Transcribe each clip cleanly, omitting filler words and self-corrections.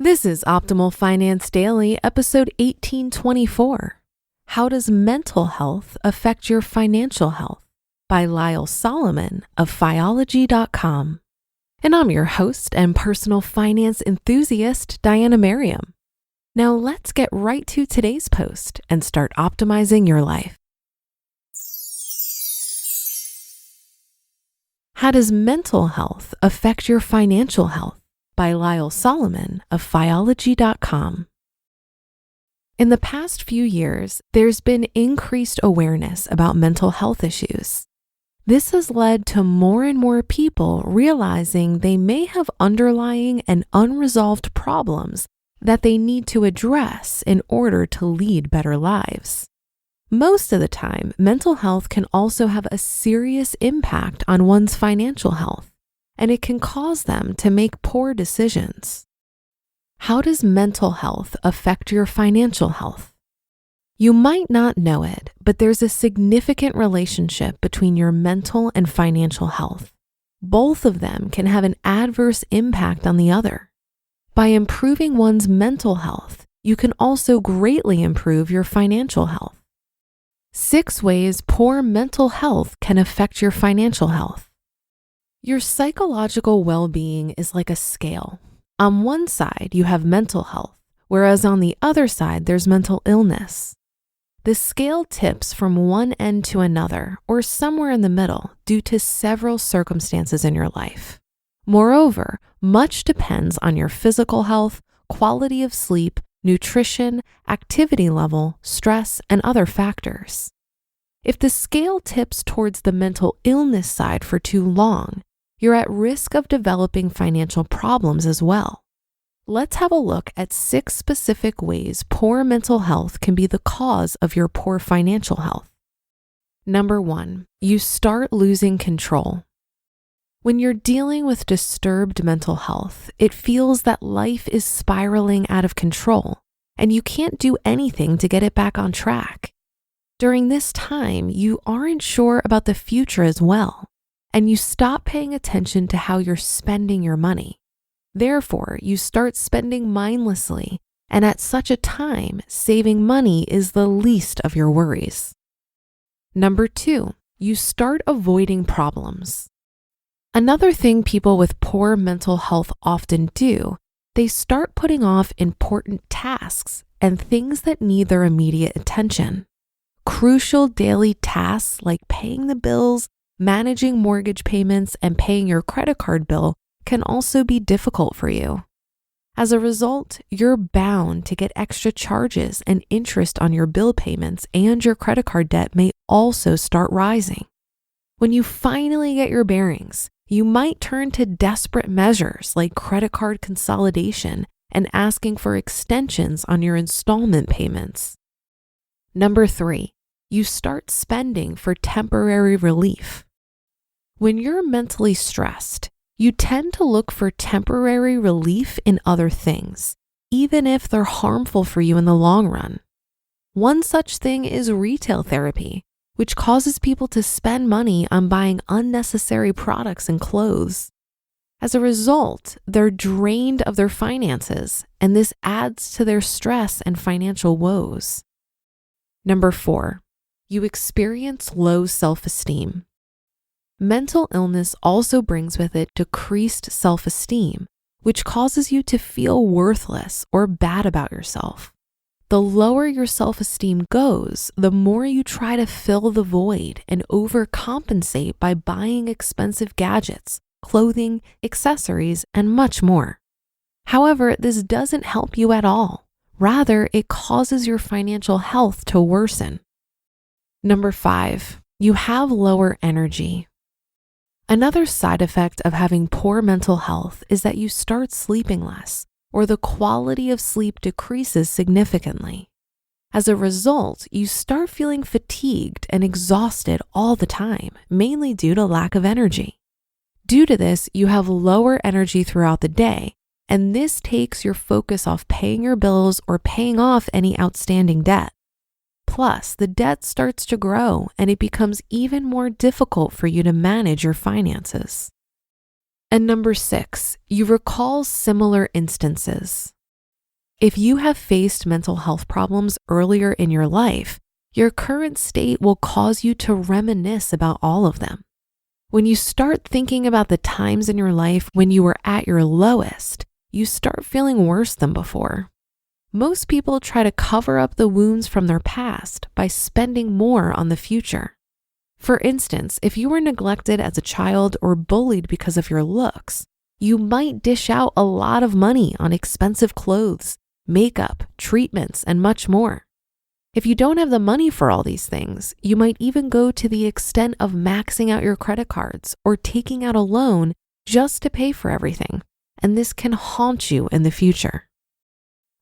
This is Optimal Finance Daily, episode 1824. How does mental health affect your financial health? By Lyle Soloman of Fiology.com. And I'm your host and personal finance enthusiast, Diana Merriam. Now let's get right to today's post and start optimizing your life. How does mental health affect your financial health? By Lyle Soloman of Fiology.com. In the past few years, there's been increased awareness about mental health issues. This has led to more and more people realizing they may have underlying and unresolved problems that they need to address in order to lead better lives. Most of the time, mental health can also have a serious impact on one's financial health, and it can cause them to make poor decisions. How does mental health affect your financial health? You might not know it, but there's a significant relationship between your mental and financial health. Both of them can have an adverse impact on the other. By improving one's mental health, you can also greatly improve your financial health. 6 ways poor mental health can affect your financial health. Your psychological well-being is like a scale. On one side, you have mental health, whereas on the other side, there's mental illness. The scale tips from one end to another, or somewhere in the middle, due to several circumstances in your life. Moreover, much depends on your physical health, quality of sleep, nutrition, activity level, stress, and other factors. If the scale tips towards the mental illness side for too long, you're at risk of developing financial problems as well. Let's have a look at 6 specific ways poor mental health can be the cause of your poor financial health. Number 1, you start losing control. When you're dealing with disturbed mental health, it feels that life is spiraling out of control, and you can't do anything to get it back on track. During this time, you aren't sure about the future as well, and you stop paying attention to how you're spending your money. Therefore, you start spending mindlessly, and at such a time, saving money is the least of your worries. Number 2, you start avoiding problems. Another thing people with poor mental health often do, they start putting off important tasks and things that need their immediate attention. Crucial daily tasks like paying the bills, managing mortgage payments, and paying your credit card bill can also be difficult for you. As a result, you're bound to get extra charges, and interest on your bill payments and your credit card debt may also start rising. When you finally get your bearings, you might turn to desperate measures like credit card consolidation and asking for extensions on your installment payments. Number 3, you start spending for temporary relief. When you're mentally stressed, you tend to look for temporary relief in other things, even if they're harmful for you in the long run. One such thing is retail therapy, which causes people to spend money on buying unnecessary products and clothes. As a result, they're drained of their finances, and this adds to their stress and financial woes. Number 4, you experience low self-esteem. Mental illness also brings with it decreased self-esteem, which causes you to feel worthless or bad about yourself. The lower your self-esteem goes, the more you try to fill the void and overcompensate by buying expensive gadgets, clothing, accessories, and much more. However, this doesn't help you at all. Rather, it causes your financial health to worsen. Number 5, you have lower energy. Another side effect of having poor mental health is that you start sleeping less, or the quality of sleep decreases significantly. As a result, you start feeling fatigued and exhausted all the time, mainly due to lack of energy. Due to this, you have lower energy throughout the day, and this takes your focus off paying your bills or paying off any outstanding debt. Plus, the debt starts to grow, and it becomes even more difficult for you to manage your finances. And number 6, you recall similar instances. If you have faced mental health problems earlier in your life, your current state will cause you to reminisce about all of them. When you start thinking about the times in your life when you were at your lowest, you start feeling worse than before. Most people try to cover up the wounds from their past by spending more on the future. For instance, if you were neglected as a child or bullied because of your looks, you might dish out a lot of money on expensive clothes, makeup, treatments, and much more. If you don't have the money for all these things, you might even go to the extent of maxing out your credit cards or taking out a loan just to pay for everything, and this can haunt you in the future.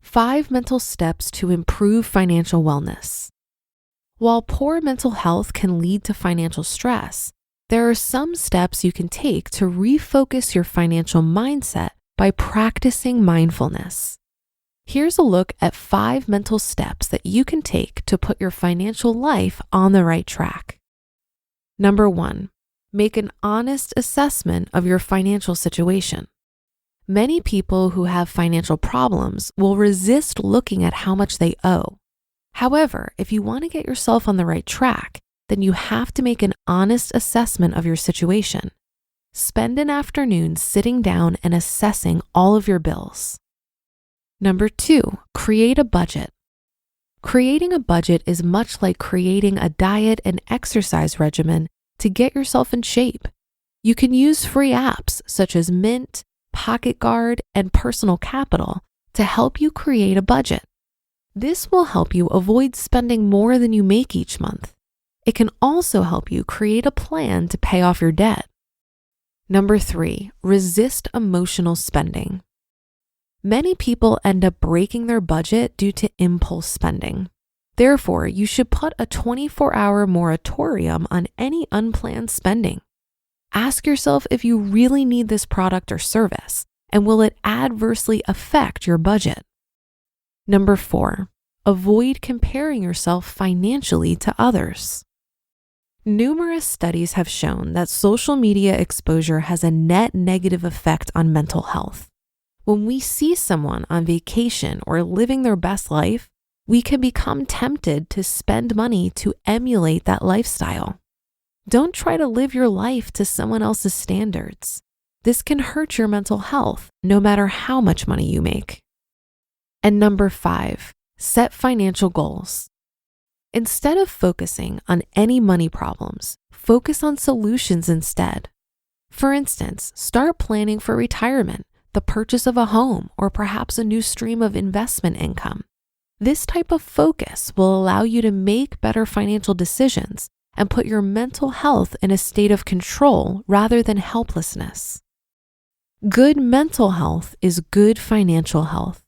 5 mental steps to improve financial wellness. While poor mental health can lead to financial stress, there are some steps you can take to refocus your financial mindset by practicing mindfulness. Here's a look at 5 mental steps that you can take to put your financial life on the right track. Number 1, make an honest assessment of your financial situation. Many people who have financial problems will resist looking at how much they owe. However, if you want to get yourself on the right track, then you have to make an honest assessment of your situation. Spend an afternoon sitting down and assessing all of your bills. Number 2, create a budget. Creating a budget is much like creating a diet and exercise regimen to get yourself in shape. You can use free apps such as Mint, Pocket Guard, and Personal Capital to help you create a budget. This will help you avoid spending more than you make each month. It can also help you create a plan to pay off your debt. Number 3, resist emotional spending. Many people end up breaking their budget due to impulse spending. Therefore, you should put a 24-hour moratorium on any unplanned spending. Ask yourself if you really need this product or service, and will it adversely affect your budget? Number 4, avoid comparing yourself financially to others. Numerous studies have shown that social media exposure has a net negative effect on mental health. When we see someone on vacation or living their best life, we can become tempted to spend money to emulate that lifestyle. Don't try to live your life to someone else's standards. This can hurt your mental health no matter how much money you make. And number 5, set financial goals. Instead of focusing on any money problems, focus on solutions instead. For instance, start planning for retirement, the purchase of a home, or perhaps a new stream of investment income. This type of focus will allow you to make better financial decisions and put your mental health in a state of control rather than helplessness. Good mental health is good financial health.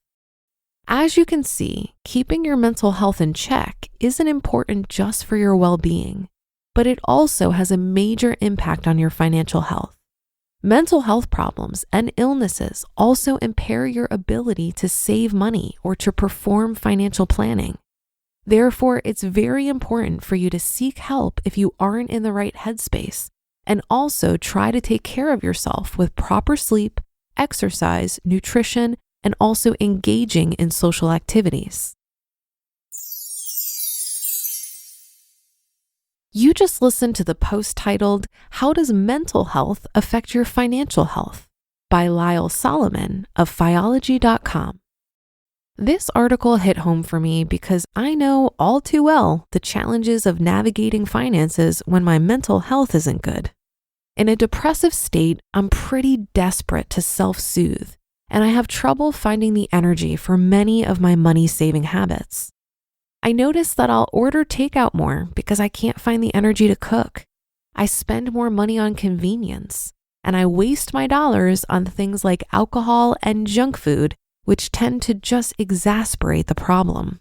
As you can see, keeping your mental health in check isn't important just for your well-being, but it also has a major impact on your financial health. Mental health problems and illnesses also impair your ability to save money or to perform financial planning. Therefore, it's very important for you to seek help if you aren't in the right headspace, and also try to take care of yourself with proper sleep, exercise, nutrition, and also engaging in social activities. You just listened to the post titled, "How Does Mental Health Affect Your Financial Health?" by Lyle Soloman of Fiology.com. This article hit home for me because I know all too well the challenges of navigating finances when my mental health isn't good. In a depressive state, I'm pretty desperate to self-soothe, and I have trouble finding the energy for many of my money-saving habits. I notice that I'll order takeout more because I can't find the energy to cook. I spend more money on convenience, and I waste my dollars on things like alcohol and junk food, which tend to just exacerbate the problem.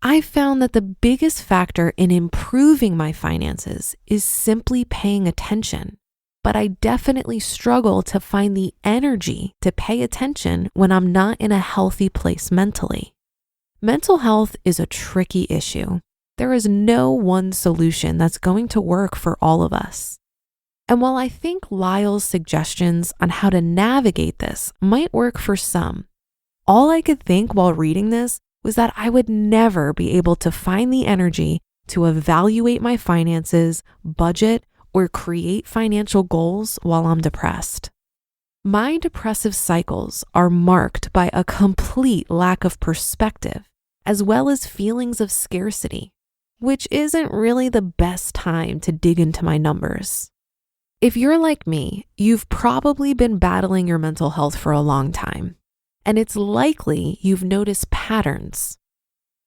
I've found that the biggest factor in improving my finances is simply paying attention, but I definitely struggle to find the energy to pay attention when I'm not in a healthy place mentally. Mental health is a tricky issue. There is no one solution that's going to work for all of us. And while I think Lyle's suggestions on how to navigate this might work for some, All I could think while reading this was that I would never be able to find the energy to evaluate my finances, budget, or create financial goals while I'm depressed. My depressive cycles are marked by a complete lack of perspective, as well as feelings of scarcity, which isn't really the best time to dig into my numbers. If you're like me, you've probably been battling your mental health for a long time, and it's likely you've noticed patterns.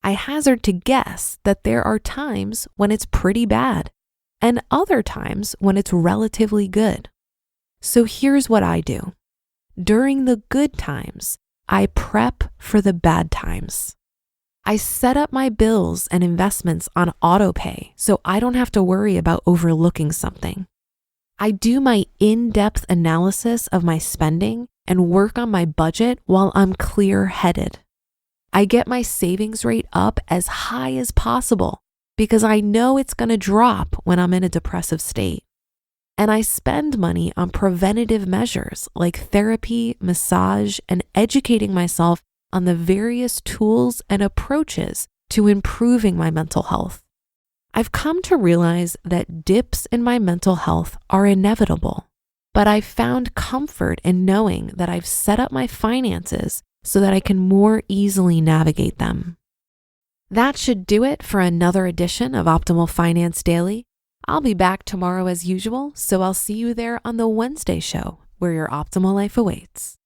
I hazard to guess that there are times when it's pretty bad and other times when it's relatively good. So here's what I do. During the good times, I prep for the bad times. I set up my bills and investments on autopay so I don't have to worry about overlooking something. I do my in-depth analysis of my spending and work on my budget while I'm clear-headed. I get my savings rate up as high as possible because I know it's going to drop when I'm in a depressive state. And I spend money on preventative measures like therapy, massage, and educating myself on the various tools and approaches to improving my mental health. I've come to realize that dips in my mental health are inevitable, but I've found comfort in knowing that I've set up my finances so that I can more easily navigate them. That should do it for another edition of Optimal Finance Daily. I'll be back tomorrow as usual, so I'll see you there on the Wednesday show where your optimal life awaits.